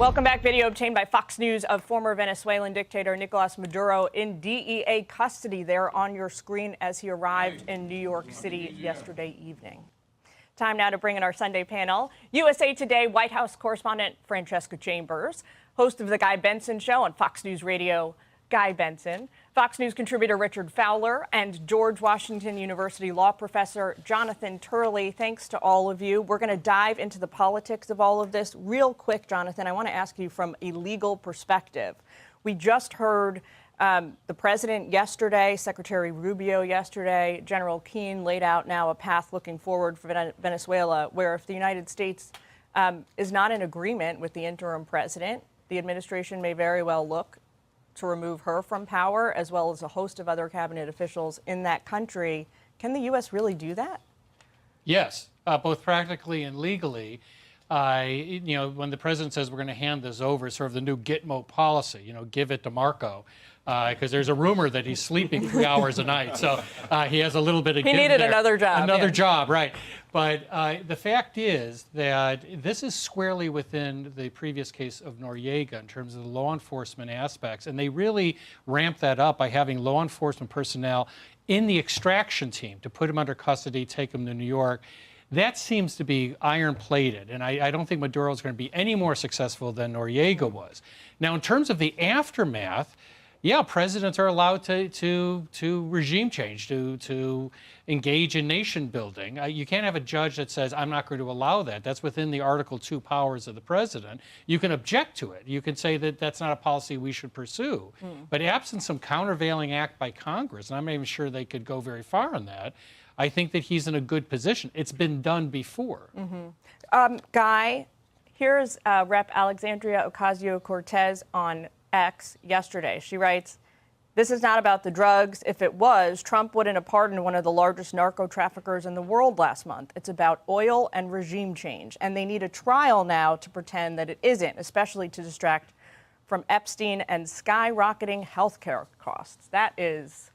Welcome back. Video obtained by Fox News of former Venezuelan dictator Nicolas Maduro in DEA custody there on your screen as he arrived in New York City yesterday evening. Time now to bring in our Sunday panel. USA Today White House correspondent Francesca Chambers, host of The Guy Benson Show on Fox News Radio, Guy Benson, Fox News contributor Richard Fowler, and George Washington University law professor Jonathan Turley. Thanks to all of you. We're going to dive into the politics of all of this. Real quick, Jonathan, I want to ask you from a legal perspective. We just heard the president yesterday, Secretary Rubio yesterday, General Keane laid out now a path looking forward for Venezuela, where if the United States is not in agreement with the interim president, the administration may very well look to remove her from power, as well as a host of other cabinet officials in that country. Can the U.S. really do that? Yes, both practically and legally. When the president says we're going to hand this over, sort of the new Gitmo policy, give it to Marco, because there's a rumor that he's sleeping 3 hours a night. So he has a little bit of. He needed another job. Another job, right. But the fact is that this is squarely within the previous case of Noriega in terms of the law enforcement aspects. And they really ramped that up by having law enforcement personnel in the extraction team to put him under custody, take him to New York. That seems to be iron-plated, and I don't think Maduro is going to be any more successful than Noriega was. Now, in terms of the aftermath, yeah, presidents are allowed to regime change, to engage in nation building. You can't have a judge that says, I'm not going to allow that. That's within the Article 2 powers of the president. You can object to it. You can say that that's not a policy we should pursue. But absent some countervailing act by Congress, and I'm not even sure they could go very far on that, I think that he's in a good position. It's been done before. Guy, here's Rep. Alexandria Ocasio-Cortez on X yesterday. She writes, "This is not about the drugs. If it was, Trump wouldn't have pardoned one of the largest narco traffickers in the world last month. It's about oil and regime change. And they need a trial now to pretend that it isn't, especially to distract from Epstein and skyrocketing healthcare costs." That is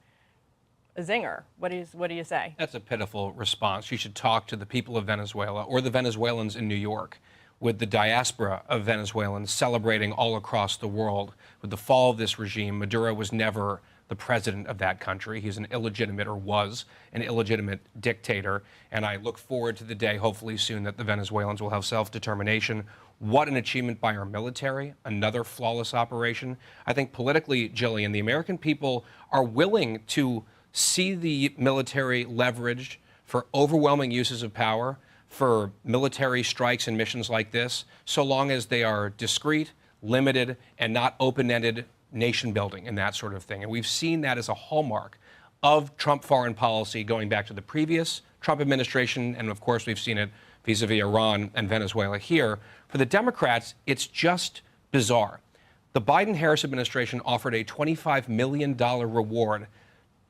a zinger. What do you say? That's a pitiful response. You should talk to the people of Venezuela or the Venezuelans in New York, with the diaspora of Venezuelans celebrating all across the world. With the fall of this regime, Maduro was never the president of that country. He's an illegitimate, or was an illegitimate dictator. And I look forward to the day, hopefully soon, that the Venezuelans will have self-determination. What an achievement by our military, another flawless operation. I think politically, Jillian, the American people are willing to see the military leveraged for overwhelming uses of power, for military strikes and missions like this, so long as they are discreet, limited, and not open-ended nation building and that sort of thing. And we've seen that as a hallmark of Trump foreign policy going back to the previous Trump administration, and of course we've seen it vis-a-vis Iran and Venezuela here. For the Democrats, it's just bizarre. The Biden-Harris administration offered a $25 million reward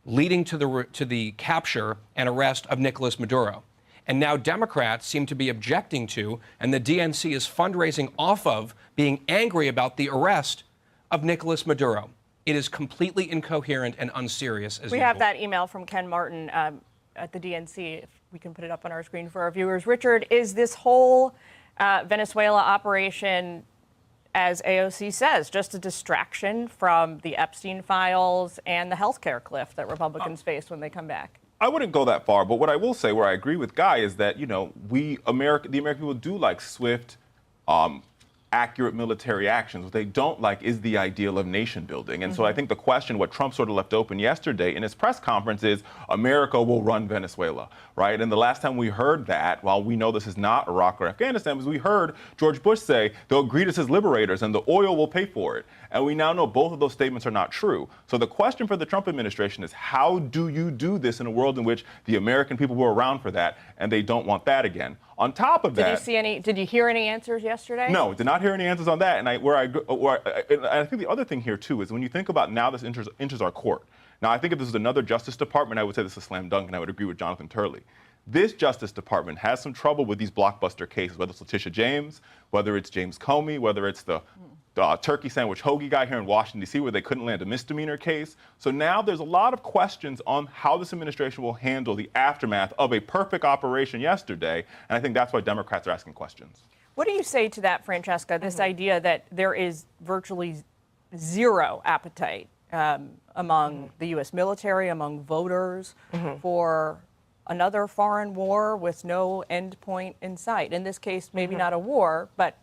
leading to the capture and arrest of Nicolas Maduro. And now Democrats seem to be objecting to, and the DNC is fundraising off of, being angry about the arrest of Nicolas Maduro. It is completely incoherent and unserious as usual. We have that email from Ken Martin at the DNC, if we can put it up on our screen for our viewers. Richard, is this whole Venezuela operation, as AOC says, just a distraction from the Epstein files and the healthcare cliff that Republicans face when they come back? I wouldn't go that far, but what I will say, where I agree with Guy, is that, the American people do like swift, accurate military actions. What they don't like is the ideal of nation building. And so I think the question, what Trump sort of left open yesterday in his press conference, is America will run Venezuela, right? And the last time we heard that, while we know this is not Iraq or Afghanistan, was we heard George Bush say they'll greet us as liberators and the oil will pay for it. And we now know both of those statements are not true. So the question for the Trump administration is, how do you do this in a world in which the American people were around for that and they don't want that again? On top of that, did you hear any answers yesterday? No, did not hear any answers on that. And I think the other thing here too is when you think about now this enters our court. Now I think if this was another Justice Department, I would say this is a slam dunk, and I would agree with Jonathan Turley. This Justice Department has some trouble with these blockbuster cases, whether it's Letitia James, whether it's James Comey, whether it's the turkey sandwich hoagie guy here in Washington, D.C., where they couldn't land a misdemeanor case. So now there's a lot of questions on how this administration will handle the aftermath of a perfect operation yesterday, and I think that's why Democrats are asking questions. What do you say to that, Francesca, this idea that there is virtually zero appetite among the U.S. military, among voters, for another foreign war with no end point in sight? In this case, maybe not a war, but,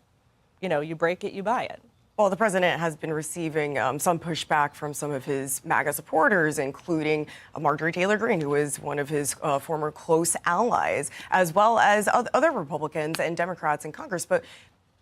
you know, you break it, you buy it. Well, the president has been receiving some pushback from some of his MAGA supporters, including Marjorie Taylor Greene, who is one of his former close allies, as well as other Republicans and Democrats in Congress. But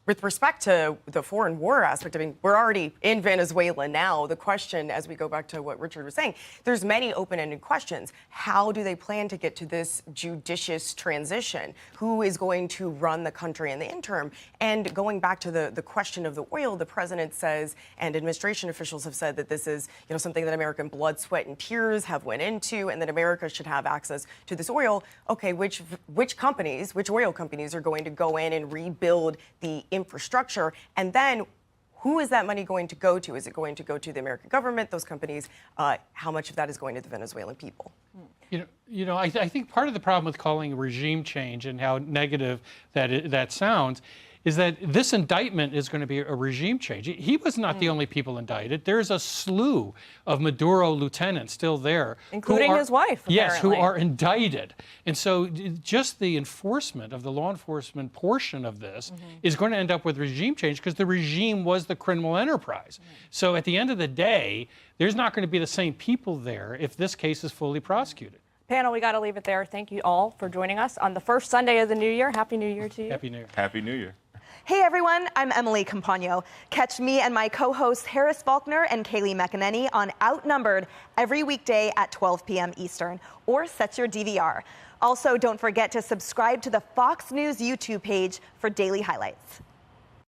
with respect to the foreign war aspect, I mean, we're already in Venezuela now. The question, as we go back to what Richard was saying, there's many open-ended questions. How do they plan to get to this judicious transition? Who is going to run the country in the interim? And going back to the question of the oil, the president says, and administration officials have said that this is, you know, something that American blood, sweat, and tears have went into, and that America should have access to this oil. Okay, which companies, which oil companies are going to go in and rebuild the infrastructure, and then who is that money going to go to? Is it going to go to the American government, those companies? How much of that is going to the Venezuelan people? I think part of the problem with calling regime change and how negative that sounds is that this indictment is going to be a regime change. He was not the only people indicted. There's a slew of Maduro lieutenants still there. Including his wife, Yes, who apparently. are indicted. And so just the enforcement of the law enforcement portion of this is going to end up with regime change because the regime was the criminal enterprise. So at the end of the day, there's not going to be the same people there if this case is fully prosecuted. Panel, we got to leave it there. Thank you all for joining us on the first Sunday of the new year. Happy New Year to you. Happy New Year. Happy New Year. Hey everyone, I'm Emily Campagno. Catch me and my co-hosts Harris Faulkner and Kaylee McEnany on Outnumbered every weekday at 12 p.m. Eastern, or set your DVR. Also, don't forget to subscribe to the Fox News YouTube page for daily highlights.